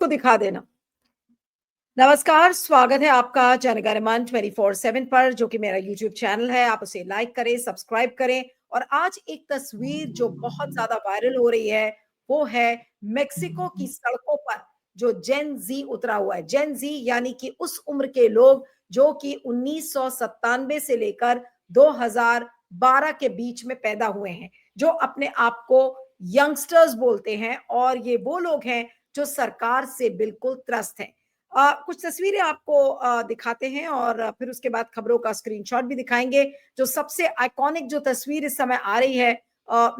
को दिखा देना। नमस्कार, स्वागत है आपका जनगणमन 24/7 पर, जो कि मेरा यूट्यूब चैनल है। आप उसे लाइक करें, सब्सक्राइब करें। और आज एक तस्वीर जो बहुत ज़्यादा वायरल हो रही है, वो है मेक्सिको की सड़कों पर जो जेन ज़ी उतरा हुआ है। जेन ज़ी यानी कि उस उम्र के लोग जो कि 1997 से लेकर 2012 के बीच में पैदा हुए हैं, जो अपने आप को यंगस्टर्स बोलते हैं, और ये वो लोग हैं जो सरकार से बिल्कुल त्रस्त हैं। कुछ तस्वीरें आपको दिखाते हैं और फिर उसके बाद खबरों का स्क्रीनशॉट भी दिखाएंगे। जो सबसे आइकॉनिक जो तस्वीर इस समय आ रही है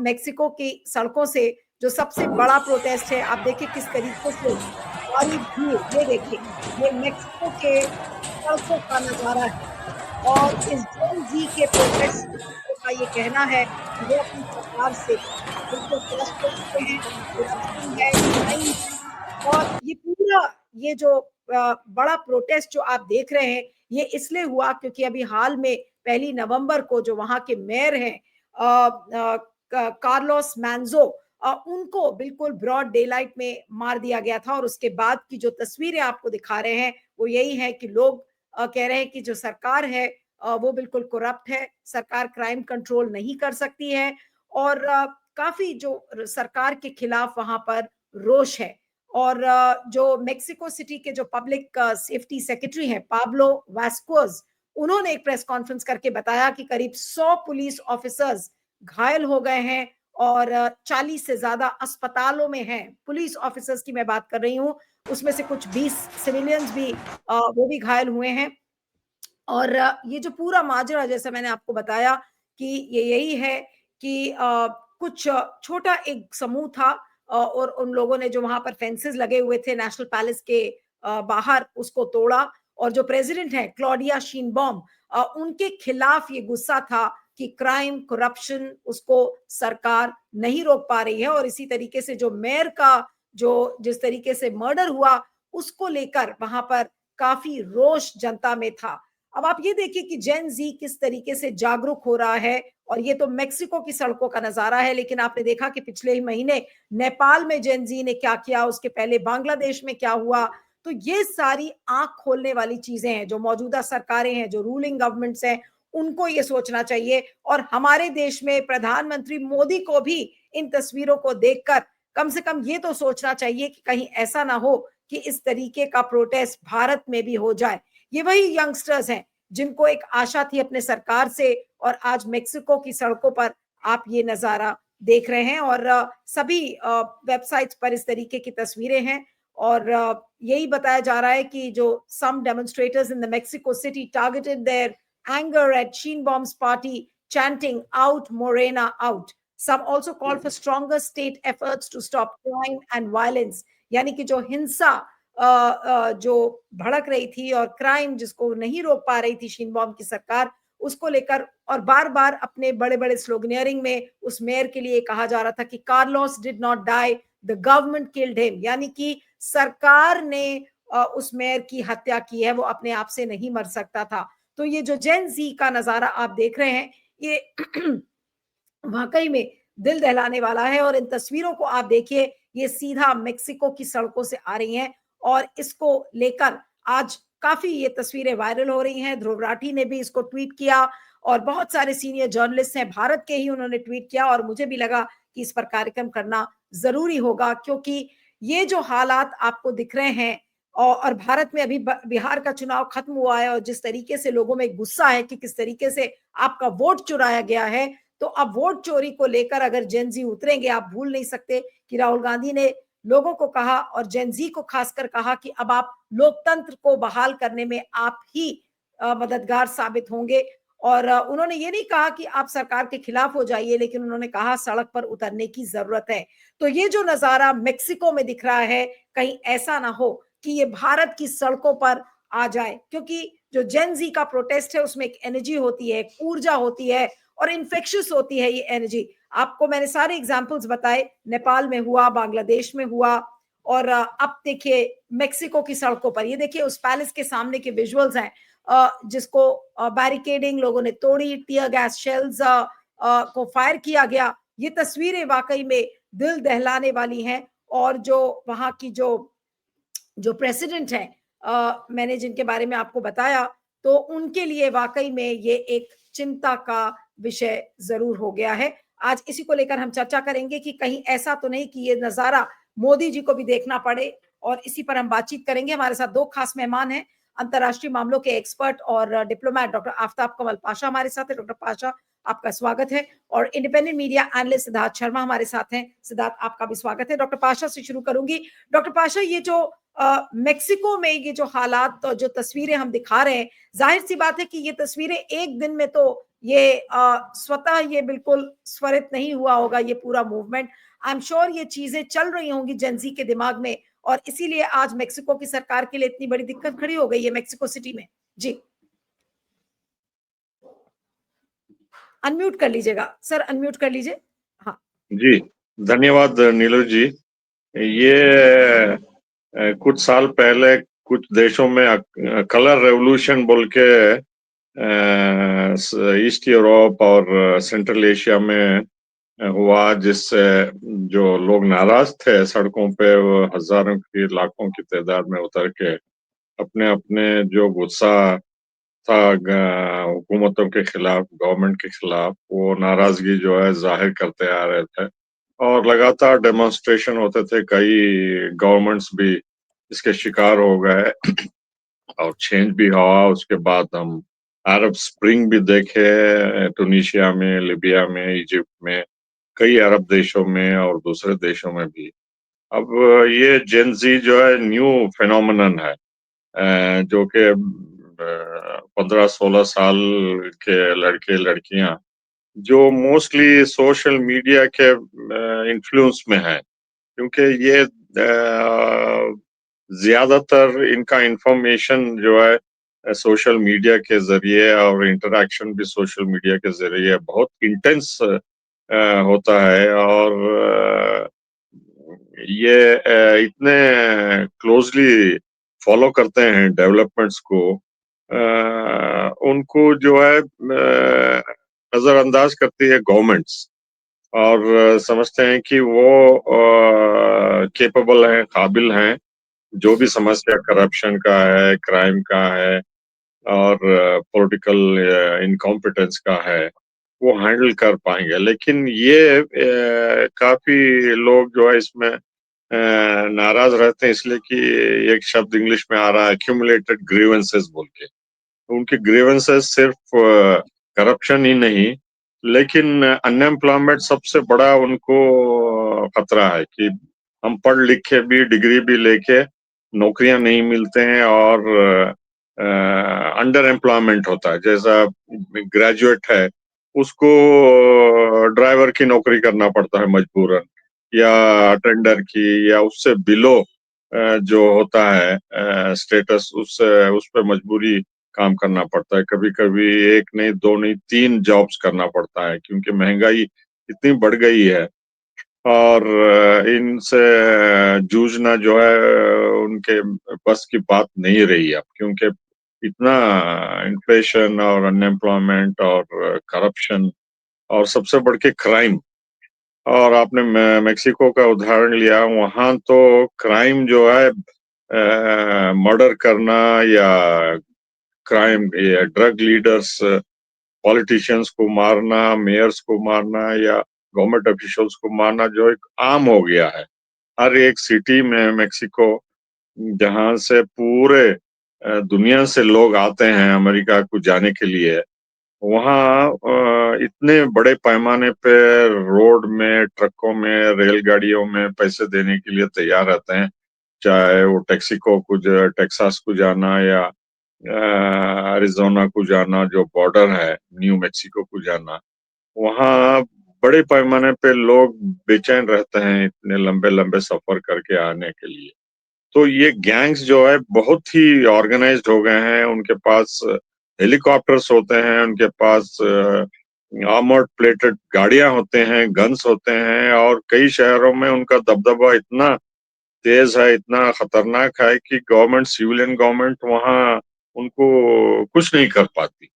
मेक्सिको की सड़कों से, जो सबसे बड़ा प्रोटेस्ट है, आप देखिए किस तरीके से भारी भीड़, ये देखिए, ये मेक्सिको के सड़कों का नजारा है। और इस जेन जी के प्रोटेस्ट का ये कहना है कि वो अपनी सरकार से बिल्कुल त्रस्त हो चुके हैं। करप्शन है, क्राइम है, और ये पूरा, ये जो बड़ा प्रोटेस्ट जो आप देख रहे हैं, ये इसलिए हुआ क्योंकि अभी हाल में 1 नवंबर को जो वहां के मेयर हैं कार्लोस मैंजो, उनको बिल्कुल ब्रॉड डे लाइट में मार दिया गया था। और उसके बाद की जो तस्वीरें आपको दिखा रहे हैं, वो यही है कि लोग कह रहे हैं कि जो सरकार है वो बिल्कुल करप्ट है, सरकार क्राइम कंट्रोल नहीं कर सकती है। और काफी जो सरकार के खिलाफ वहां पर रोष है। और जो मेक्सिको सिटी के जो पब्लिक सेफ्टी सेक्रेटरी हैं पाब्लो वास्कोस, उन्होंने एक प्रेस कॉन्फ्रेंस करके बताया कि करीब 100 पुलिस ऑफिसर्स घायल हो गए हैं और 40 से ज्यादा अस्पतालों में हैं। पुलिस ऑफिसर्स की मैं बात कर रही हूँ, उसमें से कुछ 20 सिविलियंस भी वो भी घायल हुए हैं। और ये जो पूरा माजरा, जैसा मैंने आपको बताया कि ये यही है कि कुछ छोटा एक समूह था, और उन लोगों ने जो वहां पर फेंसेस लगे हुए थे नेशनल पैलेस के बाहर, उसको तोड़ा। और जो प्रेसिडेंट है क्लॉडिया शीनबॉम, उनके खिलाफ ये गुस्सा था कि क्राइम करप्शन उसको सरकार नहीं रोक पा रही है। और इसी तरीके से जो मेयर का जो जिस तरीके से मर्डर हुआ, उसको लेकर वहां पर काफी रोष जनता में था। अब आप ये देखिए कि जेन जी किस तरीके से जागरूक हो रहा है। और ये तो मेक्सिको की सड़कों का नजारा है, लेकिन आपने देखा कि पिछले ही महीने नेपाल में जेन जी ने क्या किया, उसके पहले बांग्लादेश में क्या हुआ। तो ये सारी आंख खोलने वाली चीजें हैं। जो मौजूदा सरकारें हैं, जो रूलिंग गवर्नमेंट्स हैं, उनको ये सोचना चाहिए। और हमारे देश में प्रधानमंत्री मोदी को भी इन तस्वीरों को देखकर कम से कम ये तो सोचना चाहिए कि कहीं ऐसा ना हो कि इस तरीके का प्रोटेस्ट भारत में भी हो जाए। ये वही यंगस्टर्स हैं जिनको एक आशा थी अपने सरकार से, और आज मेक्सिको की सड़कों पर आप ये नजारा देख रहे हैं। और सभी वेबसाइट्स पर इस तरीके की तस्वीरें हैं। और यही बताया जा रहा है कि जो some demonstrators in the Mexico City targeted their anger at Sheinbaum's party, chanting out Morena out. Some also called for stronger state efforts to stop crime and violence. यानी कि जो हिंसा जो भड़क रही थी और क्राइम जिसको नहीं रोक पा रही थी शीनबॉम की सरकार, उसको लेकर, और बार बार अपने बड़े बड़े स्लोगनियरिंग में उस मेयर के लिए कहा जा रहा था कि Carlos did not die, the government killed him. यानी कि सरकार ने उस मेयर की हत्या की है, वो अपने आप से नहीं मर सकता था। तो ये जो जेन जी का नजारा आप देख रहे हैं, ये वाकई में दिल दहलाने वाला है। और इन तस्वीरों को आप देखिए, ये सीधा मेक्सिको की सड़कों से आ रही हैं। और इसको लेकर आज काफी ये तस्वीरें वायरल हो रही हैं। ध्रुव राठी ने भी इसको ट्वीट किया, और बहुत सारे सीनियर जर्नलिस्ट हैं भारत के ही, उन्होंने ट्वीट किया। और मुझे भी लगा कि इस पर कार्यक्रम करना जरूरी होगा, क्योंकि ये जो हालात आपको दिख रहे हैं, और भारत में अभी बिहार का चुनाव खत्म हुआ है, और जिस तरीके से लोगों में गुस्सा है कि किस तरीके से आपका वोट चुराया गया है, तो अब वोट चोरी को लेकर अगर जेन जी उतरेंगे, आप भूल नहीं सकते कि राहुल गांधी ने लोगों को कहा, और जेन जी को खासकर कहा, कि अब आप लोकतंत्र को बहाल करने में आप ही मददगार साबित होंगे। और उन्होंने ये नहीं कहा कि आप सरकार के खिलाफ हो जाइए, लेकिन उन्होंने कहा सड़क पर उतरने की जरूरत है। तो ये जो नजारा मेक्सिको में दिख रहा है, कहीं ऐसा ना हो कि ये भारत की सड़कों पर आ जाए, क्योंकि जो जेन जी का प्रोटेस्ट है उसमें एक एनर्जी होती है, एक ऊर्जा होती है, और इन्फेक्शियस होती है ये एनर्जी। आपको मैंने सारे एग्जाम्पल्स बताए, नेपाल में हुआ, बांग्लादेश में हुआ, और अब देखिए मेक्सिको की सड़कों पर। ये देखिए उस पैलेस के सामने के विजुअल्स हैं, जिसको बैरिकेडिंग लोगों ने तोड़ी, टीयर गैस शेल्स को फायर किया गया। ये तस्वीरें वाकई में दिल दहलाने वाली हैं। और जो वहां की जो जो प्रेसिडेंट हैं मैंने जिनके बारे में आपको बताया, तो उनके लिए वाक़ई में ये एक चिंता का विषय ज़रूर हो गया है। आज इसी को लेकर हम चर्चा करेंगे कि कहीं ऐसा तो नहीं कि ये नज़ारा मोदी जी को भी देखना पड़े, और इसी पर हम बातचीत करेंगे। हमारे साथ 2 खास मेहमान हैं, अंतर्राष्ट्रीय मामलों के एक्सपर्ट और डिप्लोमैट डॉक्टर आफ़ताब कमल पाशा हमारे साथ हैं। डॉक्टर पाशा, आपका स्वागत है। और independent media analyst Siddharth Sharma हमारे साथ हैं। सिद्धार्थ, आपका भी स्वागत है। डॉक्टर पाशा से शुरू करूँगी। डॉक्टर पाशा, ये जो मेक्सिको में ये जो हालात और जो तस्वीरें हम दिखा रहे हैं, ज़ाहिर-सी बात है कि ये तस्वीरें एक दिन में तो ये स्वतः ये बिल्कुल स्वरित नहीं हुआ होगा ये पूरा मूवमेंट। आई एम श्योर ये चीज़ें चल रही होंगी जेन ज़ी के दिमाग में, और इसीलिए आज मेक्सिको की सरकार के लिए इतनी बड़ी दिक्कत खड़ी हो गई है मेक्सिको सिटी में। जी। अनम्यूट कर लीजिएगा। सर, अनम्यूट कर लीजिए। हाँ। जी, धन्यवाद नीलू जी। ये कुछ साल पहले कुछ देशों में कलर रेवोल्यूशन बोल के ईस्ट यूरोप और सेंट्रल एशिया में हुआ, जिससे जो लोग नाराज थे सड़कों पे, वो हजारों की लाखों की तादाद में उतर के अपने अपने जो गुस्सा था हुकूमतों के खिलाफ, गवर्नमेंट के खिलाफ, वो नाराजगी जो है जाहिर करते आ रहे थे और लगातार डेमोन्स्ट्रेशन होते थे। कई गवर्नमेंट्स भी इसके शिकार हो गए और चेंज भी हुआ। उसके बाद हम अरब स्प्रिंग भी देखे, टूनिशिया में, लीबिया में, इजिप्ट में, कई अरब देशों में और दूसरे देशों में भी। अब ये जेन ज़ी जो है न्यू फेनोमेनन है, जो कि 15-16 साल के लड़के लड़कियां जो मोस्टली सोशल मीडिया के इन्फ्लुएंस में है, क्योंकि ये ज्यादातर इनका इंफॉर्मेशन जो है सोशल मीडिया के जरिए और इंटरेक्शन भी सोशल मीडिया के जरिए बहुत इंटेंस होता है। और ये इतने क्लोजली फॉलो करते हैं डेवलपमेंट्स को, उनको जो है नजरअंदाज करती है गवर्नमेंट्स, और समझते हैं कि वो केपेबल हैं, काबिल हैं, जो भी समस्या करप्शन का है, क्राइम का है और पॉलिटिकल इनकॉम्पिटेंस का है, वो हैंडल कर पाएंगे। लेकिन ये काफी लोग जो है इसमें नाराज रहते हैं, इसलिए कि एक शब्द इंग्लिश में आ रहा है एक्यूमुलेटेड ग्रीवेंसेस बोल के। उनके ग्रीवेंसेस सिर्फ करप्शन ही नहीं, लेकिन अनएम्प्लॉयमेंट सबसे बड़ा उनको खतरा है कि हम पढ़ लिख के भी, डिग्री भी लेके नौकरियां नहीं मिलते हैं और अंडर एम्प्लॉयमेंट होता है। जैसा ग्रेजुएट है, उसको ड्राइवर की नौकरी करना पड़ता है मजबूरन, या अटेंडर की, या उससे बिलो जो होता है स्टेटस, उससे उस पर मजबूरी काम करना पड़ता है। कभी कभी एक नहीं, दो नहीं, 3 जॉब्स करना पड़ता है, क्योंकि महंगाई इतनी बढ़ गई है और इनसे जूझना जो है उनके बस की बात नहीं रही अब, क्योंकि इतना इन्फ्लेशन और अनएम्प्लॉयमेंट और करप्शन और सबसे बढ़ के क्राइम। और आपने मेक्सिको का उदाहरण लिया, वहां तो क्राइम जो है मर्डर करना, या क्राइम, या ड्रग लीडर्स, पॉलिटिशियंस को मारना, मेयर्स को मारना, या गवर्नमेंट ऑफिशियल्स को मारना जो एक आम हो गया है। हर एक सिटी में मेक्सिको, जहां से पूरे दुनिया से लोग आते हैं अमेरिका को जाने के लिए, वहाँ इतने बड़े पैमाने पे रोड में, ट्रकों में, रेलगाड़ियों में पैसे देने के लिए तैयार रहते हैं, चाहे वो टेक्सास को जाना, या अरिजोना को जाना जो बॉर्डर है, न्यू मेक्सिको को जाना। वहाँ बड़े पैमाने पे लोग बेचैन रहते हैं इतने लंबे लंबे सफर करके आने के लिए। तो ये गैंग्स जो है बहुत ही ऑर्गेनाइज्ड हो गए हैं। उनके पास हेलीकॉप्टर्स होते हैं, उनके पास आर्मर्ड प्लेटेड गाड़ियां होते हैं, गन्स होते हैं, और कई शहरों में उनका दबदबा इतना तेज है, इतना खतरनाक है कि गवर्नमेंट, सिविलियन गवर्नमेंट वहाँ उनको कुछ नहीं कर पाती।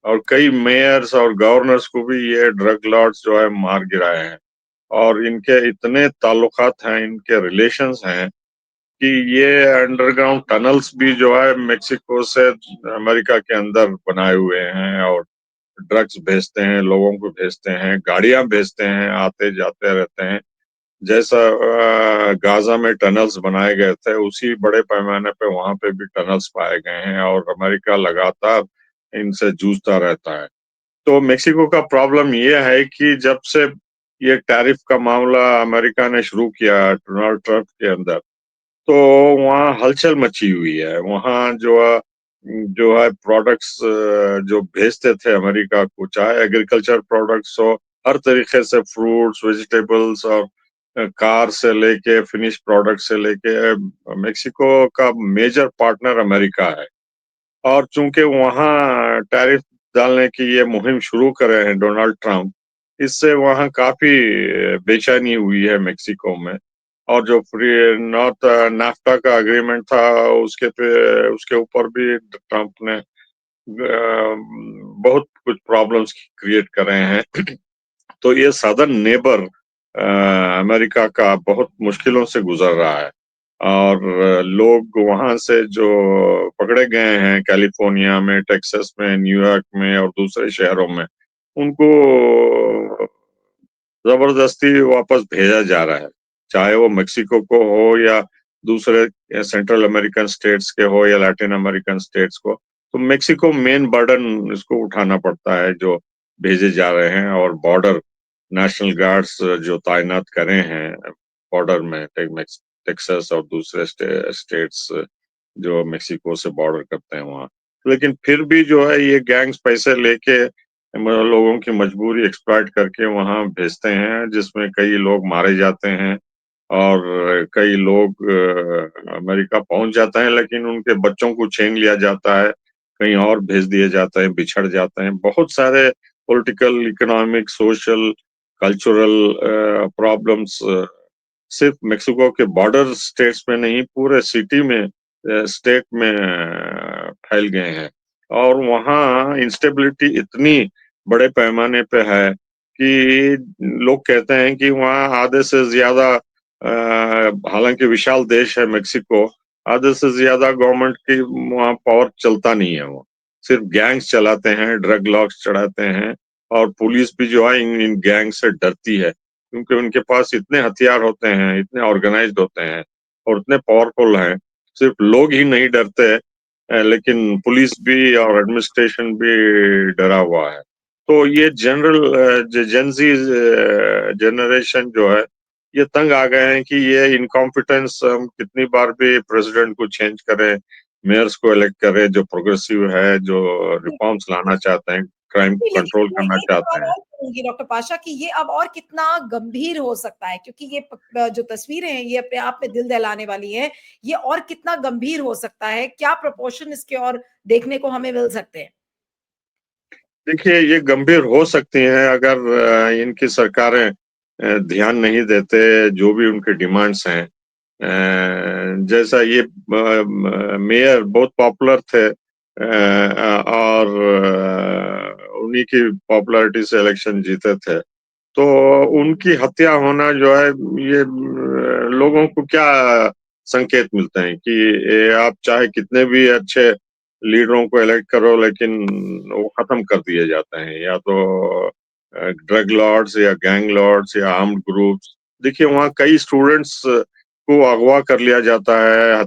और कई मेयर्स और गवर्नर्स को भी ये ड्रग लॉर्ड्स जो है मार गिराए हैं। और इनके इतने ताल्लुकात हैं, इनके रिलेशंस हैं कि ये अंडरग्राउंड टनल्स भी जो है मेक्सिको से अमेरिका के अंदर बनाए हुए हैं, और ड्रग्स भेजते हैं, लोगों को भेजते हैं, गाड़ियां भेजते हैं, आते जाते रहते हैं। जैसा गाजा में टनल्स बनाए गए थे, उसी बड़े पैमाने पे वहां पे भी टनल्स पाए गए हैं, और अमेरिका लगातार इनसे जूझता रहता है। तो मेक्सिको का प्रॉब्लम ये है कि जब से ये टैरिफ का मामला अमेरिका ने शुरू किया डोनाल्ड ट्रंप के अंदर, तो वहाँ हलचल मची हुई है। वहाँ जो है प्रोडक्ट्स जो भेजते थे अमेरिका को, चाहे एग्रीकल्चर प्रोडक्ट्स हो, हर तरीके से फ्रूट्स, वेजिटेबल्स, और कार से लेके फिनिश प्रोडक्ट से लेके, मेक्सिको का मेजर पार्टनर अमेरिका है। और चूंकि वहाँ टैरिफ डालने की ये मुहिम शुरू करे हैं डोनाल्ड ट्रंप, इससे वहाँ काफी बेचैनी हुई है मेक्सिको में। और जो फ्री नॉर्थ नाफ्टा का एग्रीमेंट था, उसके ऊपर भी ट्रंप ने बहुत कुछ प्रॉब्लम्स क्रिएट करे हैं। तो ये सदर्न नेबर अमेरिका का बहुत मुश्किलों से गुजर रहा है। और लोग वहां से जो पकड़े गए हैं कैलिफोर्निया में, टेक्सास में, न्यूयॉर्क में और दूसरे शहरों में, उनको जबरदस्ती वापस भेजा जा रहा है, चाहे वो मेक्सिको को हो या दूसरे सेंट्रल अमेरिकन स्टेट्स के हो या लैटिन अमेरिकन स्टेट्स को। तो मेक्सिको मेन बर्डन इसको उठाना पड़ता है जो भेजे जा रहे हैं। और बॉर्डर नेशनल गार्ड्स जो तैनात करे हैं बॉर्डर में, टेक्सास और दूसरे स्टेट्स जो मेक्सिको से बॉर्डर करते हैं वहाँ। लेकिन फिर भी जो है ये गैंग्स पैसे लेके लोगों की मजबूरी एक्सप्लॉइट करके वहां भेजते हैं, जिसमें कई लोग मारे जाते हैं, और कई लोग अमेरिका पहुंच जाते हैं, लेकिन उनके बच्चों को छीन लिया जाता है, कहीं और भेज दिए जाते हैं, बिछड़ जाते हैं। बहुत सारे political, economic, social, cultural problems सिर्फ मेक्सिको के बॉर्डर स्टेट्स में नहीं, पूरे सिटी में, स्टेट में फैल गए हैं। और वहाँ इंस्टेबिलिटी इतनी बड़े पैमाने पे है कि लोग कहते हैं कि वहाँ आधे से ज्यादा, हालांकि विशाल देश है मेक्सिको, आधे से ज्यादा गवर्नमेंट की वहाँ पावर चलता नहीं है। वो सिर्फ गैंग्स चलाते हैं, ड्रग लॉर्ड्स चढ़ाते हैं, और पुलिस भी जो है इन गैंग से डरती है, क्योंकि उनके पास इतने हथियार होते हैं, इतने ऑर्गेनाइज्ड होते हैं, और इतने पावरफुल हैं। सिर्फ लोग ही नहीं डरते, लेकिन पुलिस भी और एडमिनिस्ट्रेशन भी डरा हुआ है। तो ये जेनजी जनरेशन जो है, ये तंग आ गए हैं कि ये इनकॉम्पिटेंस, हम कितनी बार भी प्रेसिडेंट को चेंज करें, मेयर्स को इलेक्ट करें जो प्रोग्रेसिव है, जो रिफॉर्म्स लाना चाहते हैं, क्राइम को जी, लेकिन कंट्रोल मैं करना एक चाहते सवाल हैं। और करूँगी डॉक्टर पाशा कि ये अब और कितना गंभीर हो सकता है? क्योंकि ये जो तस्वीरें हैं ये अपने आप में दिल दहलाने वाली हैं। ये और कितना गंभीर हो सकता है? क्या प्रोपोर्शन इसके और देखने को हमें मिल सकते हैं? देखिए, ये गंभीर हो सकती हैं अगर इनकी सरकारें ध्यान नहीं देते जो भी उनके डिमांड्स हैं। जैसा ये मेयर बहुत पॉपुलर थे, और उन्हीं की पॉपुलैरिटी से इलेक्शन जीते थे। तो उनकी हत्या होना जो है, ये लोगों को क्या संकेत मिलते हैं कि आप चाहे कितने भी अच्छे लीडरों को इलेक्ट करो, लेकिन वो खत्म कर दिए जाते हैं, या तो ड्रग लॉर्ड्स या गैंग लॉर्ड्स या आर्म्ड ग्रुप्स। देखिए, वहाँ कई स्टूडेंट्स को अगवा कर लिया जाता है,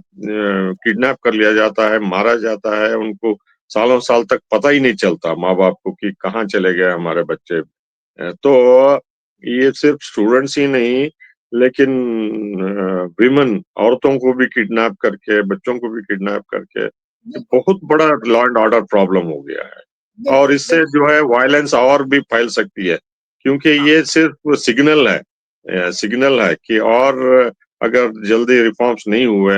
किडनैप कर लिया जाता है, मारा जाता है, उनको सालों साल तक पता ही नहीं चलता माँ बाप को कि कहाँ चले गए हमारे बच्चे। तो ये सिर्फ स्टूडेंट्स ही नहीं, लेकिन विमेन, औरतों को भी किडनैप करके, बच्चों को भी किडनैप करके, ये बिल्कुल, बहुत बड़ा लॉ एंड ऑर्डर प्रॉब्लम हो गया है। और बिल्कुल, इससे बिल्कुल। जो है वायलेंस और भी फैल सकती है, क्योंकि हाँ, ये सिर्फ सिग्नल है कि, और अगर जल्दी रिफॉर्म्स नहीं हुए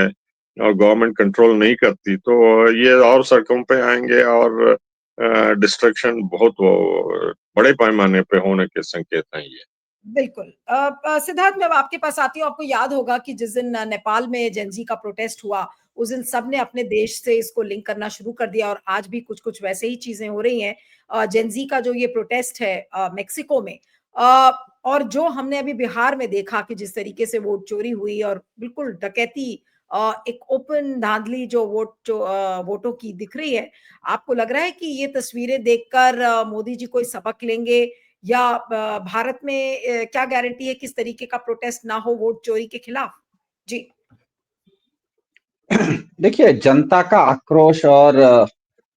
और गवर्नमेंट कंट्रोल नहीं करती, तो ये और सड़कों पे आएंगे, और डिस्ट्रक्शन बहुत बड़े पैमाने पे होने के संकेत हैं ये। बिल्कुल। सिद्धार्थ, मैं अब आपके पास आती हूँ। आपको याद होगा कि जिस दिन नेपाल में जेन ज़ी का प्रोटेस्ट हुआ, उस दिन सबने अपने देश से इसको लिंक करना शुरू कर दिया और आज भी कुछ-कुछ वैसे ही चीज़ें हो रही हैं। जेन ज़ी का जो ये प्रोटेस्ट है मेक्सिको में, अ, और जो हमने अभी बिहार में देखा कि जिस तरीके से वोट चोरी हुई और बिल्कुल डकैती एक ओपन धांधली जो वोटों की दिख रही है, आपको लग रहा है कि ये तस्वीरें देखकर मोदी जी कोई सबक लेंगे, या भारत में क्या गारंटी है किस तरीके का प्रोटेस्ट ना हो वोट चोरी के खिलाफ? जी। देखिए, जनता का आक्रोश और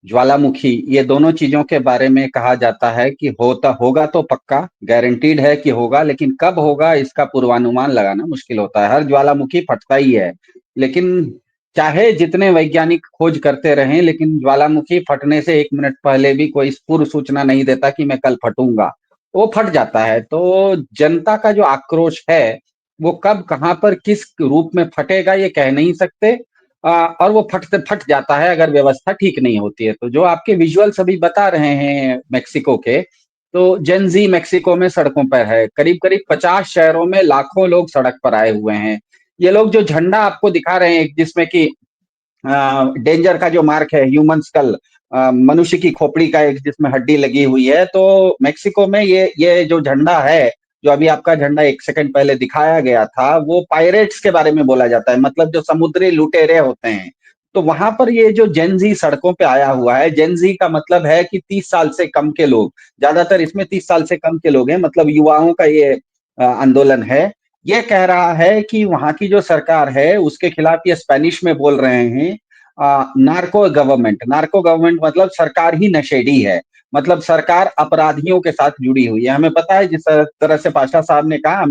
ज्वालामुखी, ये दोनों चीजों के बारे में कहा जाता है कि होता होगा तो पक्का गारंटीड है कि होगा, लेकिन कब होगा इसका पूर्वानुमान लगाना मुश्किल होता है। हर ज्वालामुखी फटता ही है, लेकिन चाहे जितने वैज्ञानिक खोज करते रहें, लेकिन ज्वालामुखी फटने से 1 मिनट पहले भी कोई पूर्व सूचना नहीं देता कि मैं कल फटूंगा, वो फट जाता है। तो जनता का जो आक्रोश है वो कब कहां पर किस रूप में फटेगा ये कह नहीं सकते। और वो फट जाता है अगर व्यवस्था ठीक नहीं होती है। तो जो आपके विजुअल सभी बता रहे हैं मेक्सिको के, तो जेनजी मेक्सिको में सड़कों पर है, करीब करीब 50 शहरों में लाखों लोग सड़क पर आए हुए हैं। ये लोग जो झंडा आपको दिखा रहे हैं जिसमें कि डेंजर का जो मार्क है, ह्यूमन स्कल, मनुष्य की खोपड़ी का एक जिसमें हड्डी लगी हुई है, तो मेक्सिको में ये जो झंडा है, जो अभी आपका झंडा 1 सेकंड पहले दिखाया गया था, वो पायरेट्स के बारे में बोला जाता है, मतलब जो समुद्री लुटेरे होते हैं। तो वहां पर ये जो जेनजी सड़कों पे आया हुआ है, जेनजी का मतलब है कि 30 साल से कम के लोग, ज्यादातर इसमें 30 साल से कम के लोग हैं, मतलब युवाओं का ये आंदोलन है। ये कह रहा है कि वहां की जो सरकार है उसके खिलाफ, ये स्पेनिश में बोल रहे हैं, नार्को गवर्नमेंट मतलब सरकार ही नशेड़ी है, मतलब सरकार अपराधियों के साथ जुड़ी हुई है। हमें पता है जिस तरह से पाशा साहब ने कहा,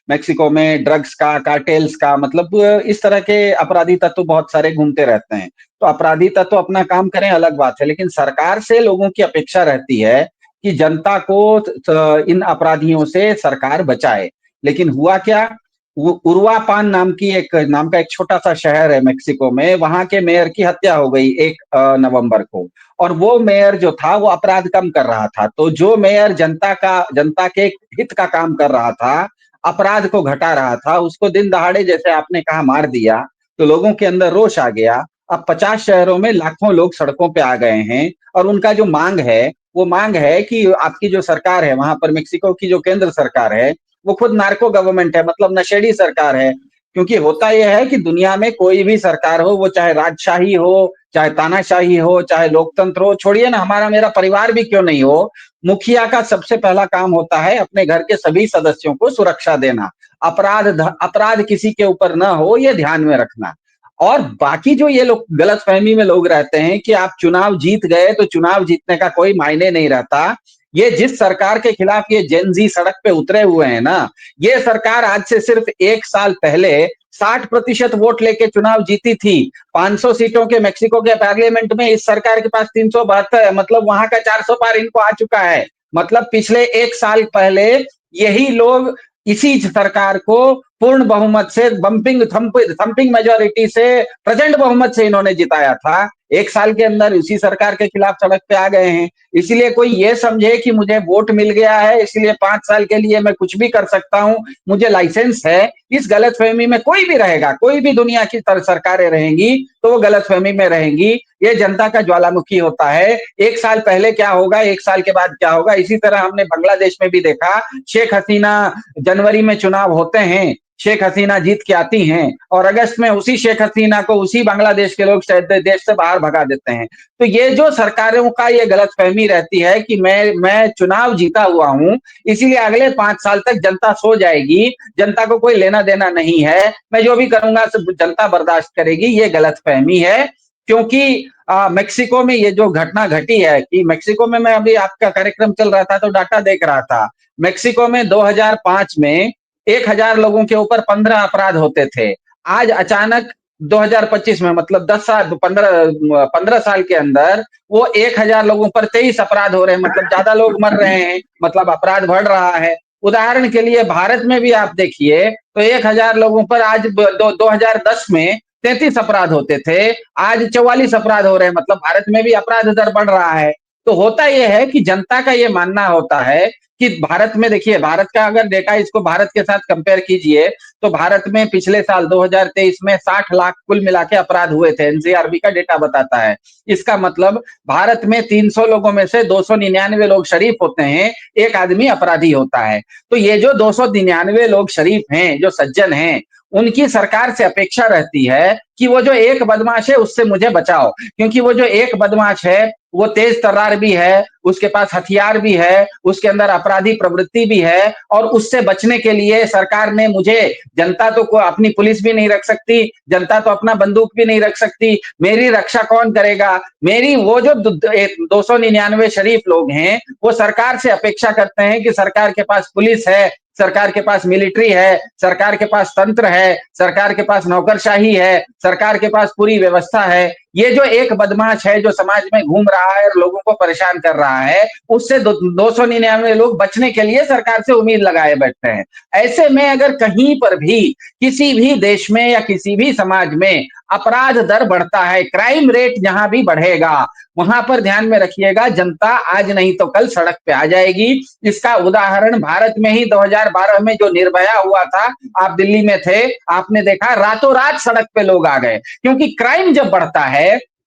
मेक्सिको में ड्रग्स का, कार्टेल्स का, मतलब इस तरह के अपराधी तत्व बहुत सारे घूमते रहते हैं। तो अपराधी तत्व अपना काम करें अलग बात है, लेकिन सरकार से लोगों की अपेक्षा रहती है कि जनता को इन अपराधियों से सरकार बचाए। लेकिन हुआ क्या, उरुआपान नाम का एक छोटा सा शहर है मेक्सिको में, वहां के मेयर की हत्या हो गई 1 नवंबर को। और वो मेयर जो था वो अपराध कम कर रहा था। तो जो मेयर जनता के हित का काम कर रहा था, अपराध को घटा रहा था, उसको दिन दहाड़े जैसे आपने कहा मार दिया। तो लोगों के अंदर रोष आ गया। अब 50 शहरों में लाखों लोग सड़कों पे आ गए हैं, और उनका जो मांग है वो मांग है कि आपकी जो सरकार है वहां पर, मेक्सिको की जो केंद्र सरकार है, वो खुद नार्को गवर्नमेंट है, मतलब नशेड़ी सरकार है। क्योंकि होता यह है कि दुनिया में कोई भी सरकार हो, वो चाहे राजशाही हो, चाहे तानाशाही हो, चाहे लोकतंत्र हो, छोड़िए ना, हमारा मेरा परिवार भी क्यों नहीं हो, मुखिया का सबसे पहला काम होता है अपने घर के सभी सदस्यों को सुरक्षा देना, अपराध किसी के ऊपर ना हो ये ध्यान में रखना। और बाकी जो ये लोग गलतफहमी में लोग रहते हैं कि आप चुनाव जीत गए तो चुनाव जीतने का कोई मायने नहीं रहता। ये जिस सरकार के खिलाफ ये जेनजी सड़क पे उतरे हुए हैं ना, ये सरकार आज से सिर्फ 1 साल पहले 60% वोट लेके चुनाव जीती थी। 500 सीटों के मेक्सिको के पार्लियामेंट में इस सरकार के पास 372 है, मतलब वहां का 400 पार इनको आ चुका है। मतलब पिछले 1 साल पहले यही लोग इसी सरकार को पूर्ण बहुमत से, थंपिंग मेजोरिटी से, प्रचंड बहुमत से इन्होंने जिताया था। 1 साल के अंदर उसी सरकार के खिलाफ सड़क पे आ गए हैं। इसलिए कोई ये समझे कि मुझे वोट मिल गया है इसलिए 5 साल के लिए मैं कुछ भी कर सकता हूं, मुझे लाइसेंस है, इस गलतफहमी में कोई भी रहेगा, कोई भी दुनिया की सरकारें रहेंगी तो वो गलतफहमी में रहेंगी। ये जनता का ज्वालामुखी होता है। 1 साल पहले क्या होगा, 1 साल के बाद क्या होगा, इसी तरह हमने बांग्लादेश में भी देखा। शेख हसीना, जनवरी में चुनाव होते हैं, शेख हसीना जीत के आती हैं, और अगस्त में उसी शेख हसीना को उसी बांग्लादेश के लोग शायद देश से बाहर भगा देते हैं। तो ये जो सरकारों का ये गलतफहमी रहती है कि मैं चुनाव जीता हुआ हूं, इसीलिए अगले 5 साल तक जनता सो जाएगी, जनता को कोई लेना देना नहीं है, मैं जो भी करूंगा सब जनता बर्दाश्त करेगी, ये गलतफहमी है। क्योंकि मेक्सिको में ये जो घटना घटी है, कि मेक्सिको में, मैं अभी आपका कार्यक्रम चल रहा था तो डाटा देख रहा था, मेक्सिको में 2005 में 1,000 लोगों के ऊपर 15 अपराध होते थे। आज अचानक 2025 में, मतलब 10 साल, 15 साल के अंदर वो 1,000 लोगों पर 23 अपराध हो रहे हैं, मतलब ज्यादा लोग मर रहे हैं, मतलब अपराध बढ़ रहा है। उदाहरण के लिए भारत में भी आप देखिए तो 1,000 लोगों पर आज 2010 में 33 अपराध होते थे, आज 44 अपराध हो रहे हैं, मतलब भारत में भी अपराध दर बढ़ रहा है। तो होता यह है कि जनता का ये मानना होता है कि भारत में, देखिए भारत का अगर डेटा, इसको भारत के साथ कंपेयर कीजिए तो भारत में पिछले साल 2023 में 60 लाख कुल मिला के अपराध हुए थे, एनसीआरबी का डेटा बताता है। इसका मतलब भारत में 300 लोगों में से 299 लोग शरीफ होते हैं, एक आदमी अपराधी होता है। तो ये जो 299 लोग शरीफ हैं, जो सज्जन हैं, उनकी सरकार से अपेक्षा रहती है कि वो जो एक बदमाश है उससे मुझे बचाओ, क्योंकि वो जो एक बदमाश है वो तेज तर्रार भी है, उसके पास हथियार भी है, उसके अंदर अपराधी प्रवृत्ति भी है, और उससे बचने के लिए सरकार ने मुझे, जनता तो को अपनी पुलिस भी नहीं रख सकती, जनता तो अपना बंदूक भी नहीं रख सकती, मेरी रक्षा कौन करेगा? मेरी वो जो 299 शरीफ लोग हैं वो सरकार से अपेक्षा करते हैं कि सरकार के पास पुलिस है, सरकार के पास मिलिट्री है, सरकार के पास तंत्र है, सरकार के पास नौकरशाही है, सरकार के पास पूरी व्यवस्था है। ये जो एक बदमाश है जो समाज में घूम रहा है और लोगों को परेशान कर रहा है, उससे 299 लोग बचने के लिए सरकार से उम्मीद लगाए बैठते हैं। ऐसे में अगर कहीं पर भी किसी भी देश में या किसी भी समाज में अपराध दर बढ़ता है, क्राइम रेट जहां भी बढ़ेगा, वहां पर ध्यान में रखिएगा जनता आज नहीं तो कल सड़क पे आ जाएगी। इसका उदाहरण भारत में ही 2012 में जो निर्भया हुआ था, आप दिल्ली में थे, आपने देखा रातों रात सड़क पे लोग आ गए, क्योंकि क्राइम जब बढ़ता है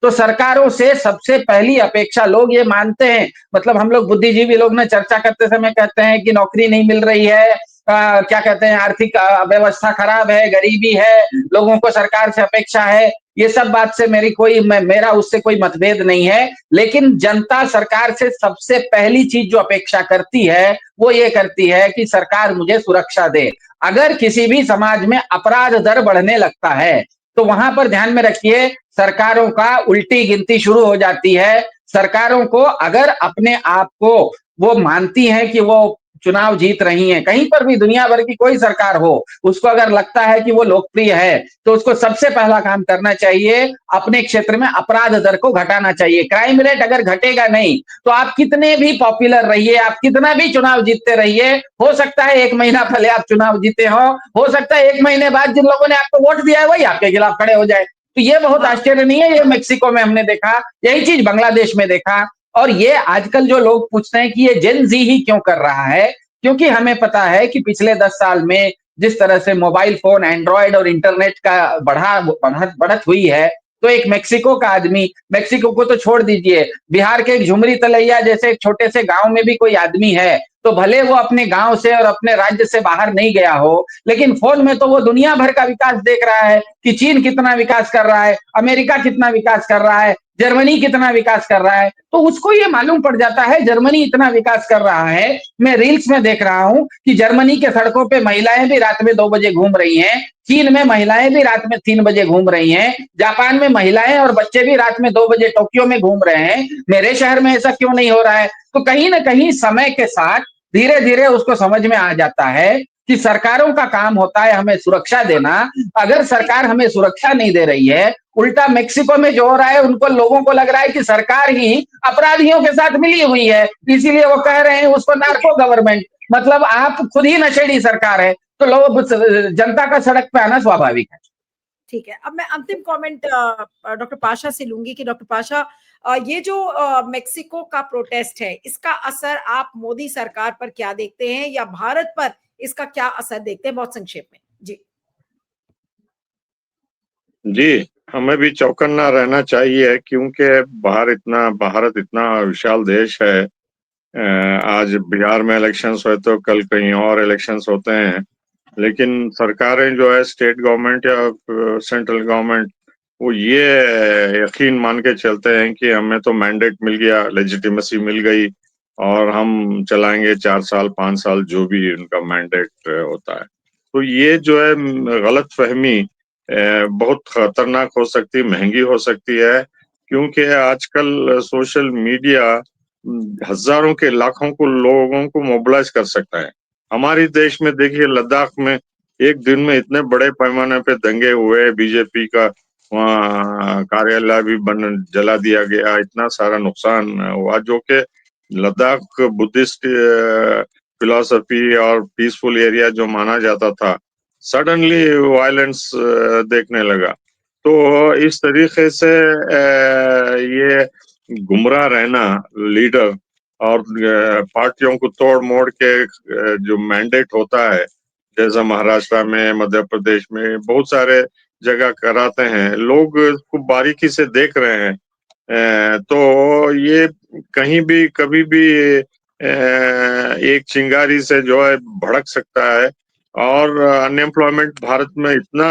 तो सरकारों से सबसे पहली अपेक्षा, लोग ये मानते हैं, मतलब हम लोग बुद्धिजीवी लोग ना चर्चा करते समय कहते हैं कि नौकरी नहीं मिल रही है, क्या कहते हैं, आर्थिक व्यवस्था खराब है, गरीबी है, लोगों को सरकार से अपेक्षा है। ये सब बात से मेरा उससे कोई मतभेद नहीं है, लेकिन जनता सरकार से सबसे पहली चीज जो अपेक्षा करती है वो ये करती है कि सरकार मुझे सुरक्षा दे। अगर किसी भी समाज में अपराध दर बढ़ने लगता है तो वहां पर ध्यान में रखिए सरकारों का उल्टी गिनती शुरू हो जाती है। सरकारों को अगर अपने आप को वो मानती हैं कि वो चुनाव जीत रही हैं, कहीं पर भी दुनिया भर की कोई सरकार हो, उसको अगर लगता है कि वो लोकप्रिय है तो उसको सबसे पहला काम करना चाहिए, अपने क्षेत्र में अपराध दर को घटाना चाहिए। क्राइम रेट अगर घटेगा नहीं तो आप कितने भी पॉपुलर रहिए, आप कितना भी चुनाव जीतते रहिए, हो सकता है 1 महीना पहले आप चुनाव जीते हो सकता है 1 महीने बाद जिन लोगों ने आपको वोट दिया है वही आपके खिलाफ खड़े हो जाए। तो ये बहुत हाँ। आश्चर्य नहीं है, ये मेक्सिको में हमने देखा, यही चीज बांग्लादेश में देखा। और ये आजकल जो लोग पूछते हैं कि ये जेन जी ही क्यों कर रहा है, क्योंकि हमें पता है कि पिछले 10 साल में जिस तरह से मोबाइल फोन, एंड्रॉयड और इंटरनेट का बढ़त हुई है, तो एक मेक्सिको का आदमी, मेक्सिको को तो छोड़ दीजिए, बिहार के एक झुमरी तलैया जैसे एक छोटे से गांव में भी कोई आदमी है, तो भले वो अपने गांव से और अपने राज्य से बाहर नहीं गया हो, लेकिन फोन में तो वो दुनिया भर का विकास देख रहा है कि चीन कितना विकास कर रहा है, अमेरिका कितना विकास कर रहा है, जर्मनी कितना विकास कर रहा है, तो उसको ये मालूम पड़ जाता है जर्मनी इतना विकास कर रहा है। मैं रील्स में देख रहा हूं कि जर्मनी के सड़कों पे महिलाएं भी रात में 2 बजे घूम रही हैं, चीन में महिलाएं भी रात में 3 बजे घूम रही हैं, जापान में महिलाएं और बच्चे भी रात में 2 बजे टोक्यो में घूम रहे हैं। मेरे शहर में ऐसा क्यों नहीं हो रहा है? तो कहीं ना कहीं समय के साथ धीरे धीरे उसको समझ में आ जाता है कि सरकारों का काम होता है हमें सुरक्षा देना। अगर सरकार हमें सुरक्षा नहीं दे रही है, उल्टा मेक्सिको में जो हो रहा है उनको, लोगों को लग रहा है कि सरकार ही अपराधियों के साथ मिली हुई है, इसीलिए वो कह रहे हैं उसको नार्को गवर्नमेंट, मतलब आप खुद ही नशेड़ी सरकार है, तो लोग, जनता का सड़क पे आना स्वाभाविक है। ठीक है, अब मैं अंतिम कमेंट डॉक्टर पाशा से लूंगी कि डॉक्टर पाशा, ये जो मेक्सिको का प्रोटेस्ट है, इसका असर आप मोदी सरकार पर क्या देखते हैं, या भारत पर इसका क्या असर देखते हैं, बहुत संक्षेप में? जी जी, हमें भी चौकन्ना रहना चाहिए, क्योंकि भारत इतना विशाल देश है। आज बिहार में इलेक्शंस हुए तो कल कहीं और इलेक्शंस होते हैं, लेकिन सरकारें जो है, स्टेट गवर्नमेंट या सेंट्रल गवर्नमेंट, वो ये यकीन मान के चलते हैं कि हमें तो मैंडेट मिल गया, लेजिटिमेसी मिल गई और हम चलाएंगे 4 साल 5 साल जो भी उनका मैंडेट होता है। तो ये जो है गलत फहमी बहुत खतरनाक हो सकती है, महंगी हो सकती है, क्योंकि आजकल सोशल मीडिया हजारों के लाखों को लोगों को मोबिलाइज कर सकता है। हमारे देश में देखिए, लद्दाख में एक दिन में इतने बड़े पैमाने पे दंगे हुए, बीजेपी का वहाँ कार्यालय भी जला दिया गया, इतना सारा नुकसान हुआ, जो कि लद्दाख बुद्धिस्ट फिलॉसफी और पीसफुल एरिया जो माना जाता था, सडनली वायलेंस देखने लगा। तो इस तरीके से ये गुमराह रहना लीडर और पार्टियों को तोड़ मोड़ के जो मैंडेट होता है, जैसा महाराष्ट्र में, मध्य प्रदेश में बहुत सारे जगह कराते हैं, लोग इसको बारीकी से देख रहे हैं। तो ये कहीं भी कभी भी एक चिंगारी से जो है भड़क सकता है, और अनएम्प्लॉयमेंट भारत में इतना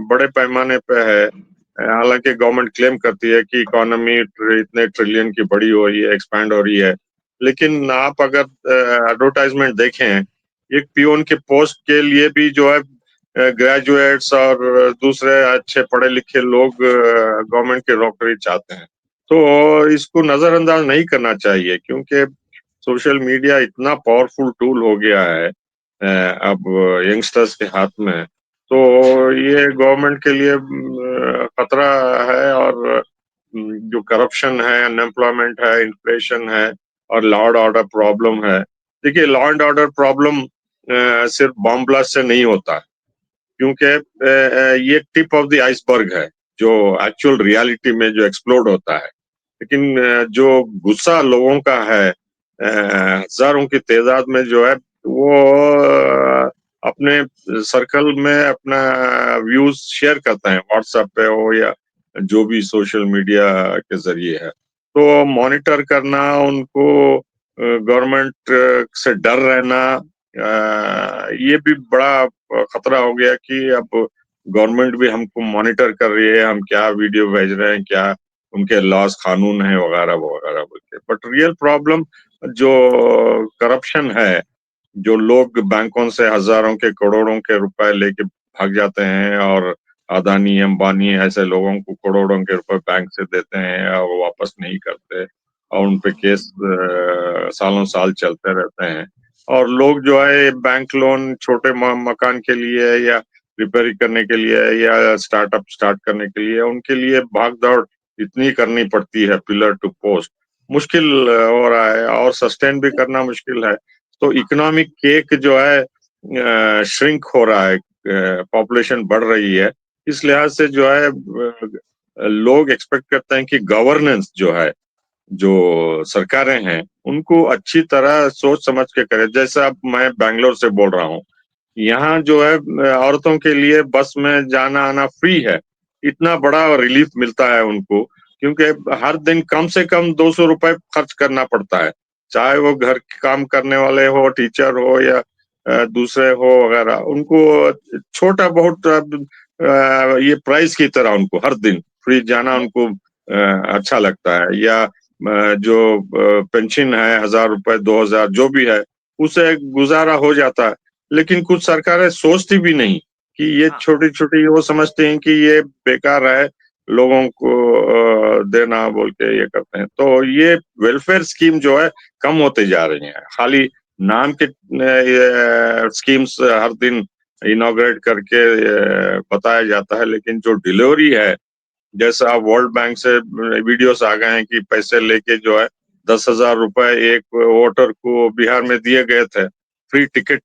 बड़े पैमाने पे है, हालांकि गवर्नमेंट क्लेम करती है कि इकोनॉमी इतने ट्रिलियन की बड़ी हो रही है, एक्सपैंड हो रही है, लेकिन आप अगर एडवर्टाइजमेंट देखें, एक पियोन के पोस्ट के लिए भी जो है ग्रेजुएट्स और दूसरे अच्छे पढ़े लिखे लोग गवर्नमेंट की नौकरी चाहते हैं। तो इसको नजरअंदाज नहीं करना चाहिए, क्योंकि सोशल मीडिया इतना पावरफुल टूल हो गया है अब यंगस्टर्स के हाथ में, तो ये गवर्नमेंट के लिए खतरा है। और जो करप्शन है, अनएम्प्लॉयमेंट है, इन्फ्लेशन है और लॉ एंड ऑर्डर प्रॉब्लम है। देखिए, लॉ एंड ऑर्डर प्रॉब्लम सिर्फ बॉम्ब ब्लास्ट से नहीं होता, क्योंकि ये टिप ऑफ द आइसबर्ग है, जो एक्चुअल रियलिटी में जो एक्सप्लोड होता है। लेकिन जो गुस्सा लोगों का है, हजारों की तादाद में जो है, वो अपने सर्कल में अपना व्यूज शेयर करते हैं, व्हाट्सएप पे हो या जो भी सोशल मीडिया के जरिए है। तो मॉनिटर करना, उनको गवर्नमेंट से डर रहना, ये भी बड़ा खतरा हो गया कि अब गवर्नमेंट भी हमको मॉनिटर कर रही है, हम क्या वीडियो भेज रहे हैं, क्या उनके लॉस कानून है वगैरह वगैरह बोल के। बट रियल प्रॉब्लम जो करप्शन है, जो लोग बैंकों से हजारों के करोड़ों के रुपए लेके भाग जाते हैं, और अदानी अंबानी ऐसे लोगों को करोड़ों के रुपए बैंक से देते हैं और वो वापस नहीं करते, और उन पे केस सालों साल चलते रहते हैं। और लोग जो है बैंक लोन छोटे मकान के लिए या रिपेयरिंग करने के लिए या स्टार्टअप स्टार्ट करने के लिए, उनके लिए भाग दौड़ इतनी करनी पड़ती है, पिलर टू पोस्ट, मुश्किल हो रहा है और सस्टेन भी करना मुश्किल है। तो इकोनॉमिक केक जो है श्रिंक हो रहा है, पॉपुलेशन बढ़ रही है। इस लिहाज से जो है लोग एक्सपेक्ट करते हैं कि गवर्नेंस जो है, जो सरकारें हैं, उनको अच्छी तरह सोच समझ के करें। जैसा अब मैं बैंगलोर से बोल रहा हूँ, यहाँ जो है औरतों के लिए बस में जाना आना फ्री है। इतना बड़ा रिलीफ मिलता है उनको, क्योंकि हर दिन कम से कम 200 रुपए खर्च करना पड़ता है, चाहे वो घर के काम करने वाले हो, टीचर हो या दूसरे हो वगैरह। उनको छोटा बहुत ये प्राइस की तरह उनको हर दिन फ्री जाना उनको अच्छा लगता है। या जो पेंशन है 1000 रुपए 2000 जो भी है, उसे गुजारा हो जाता है। लेकिन कुछ सरकारें सोचती भी नहीं कि ये छोटी-छोटी, वो समझते हैं कि ये बेकार है, लोगों को देना बोल के ये करते हैं। तो ये वेलफेयर स्कीम जो है कम होते जा रही हैं। खाली नाम के ये स्कीम्स हर दिन इनॉग्रेट करके बताया जाता है, लेकिन जो डिलीवरी है, जैसा वर्ल्ड बैंक से वीडियोस आ गए हैं कि पैसे लेके जो है 10,000 रुपए एक वोटर को बिहार में दिए गए थे, फ्री टिकट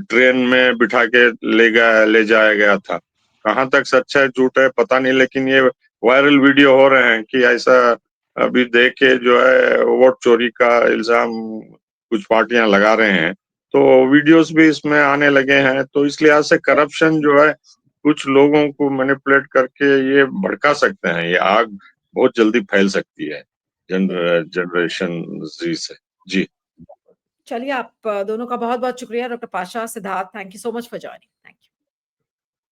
ट्रेन में बिठा के ले जाया गया था। कहाँ तक सच है झूठ है पता नहीं, लेकिन ये वायरल वीडियो हो रहे हैं कि ऐसा अभी देख के जो है वोट चोरी का इल्जाम कुछ पार्टियां लगा रहे हैं। तो वीडियोस भी इसमें आने लगे हैं। तो इस लिहाज से करप्शन जो है कुछ लोगों को मैनिपुलेट करके ये भड़का सकते हैं। ये आग बहुत जल्दी फैल सकती है जनरेशन जी से। जी। चलिए, आप दोनों का बहुत-बहुत शुक्रिया, doctor Pasha, Siddharth, thank you so much for joining.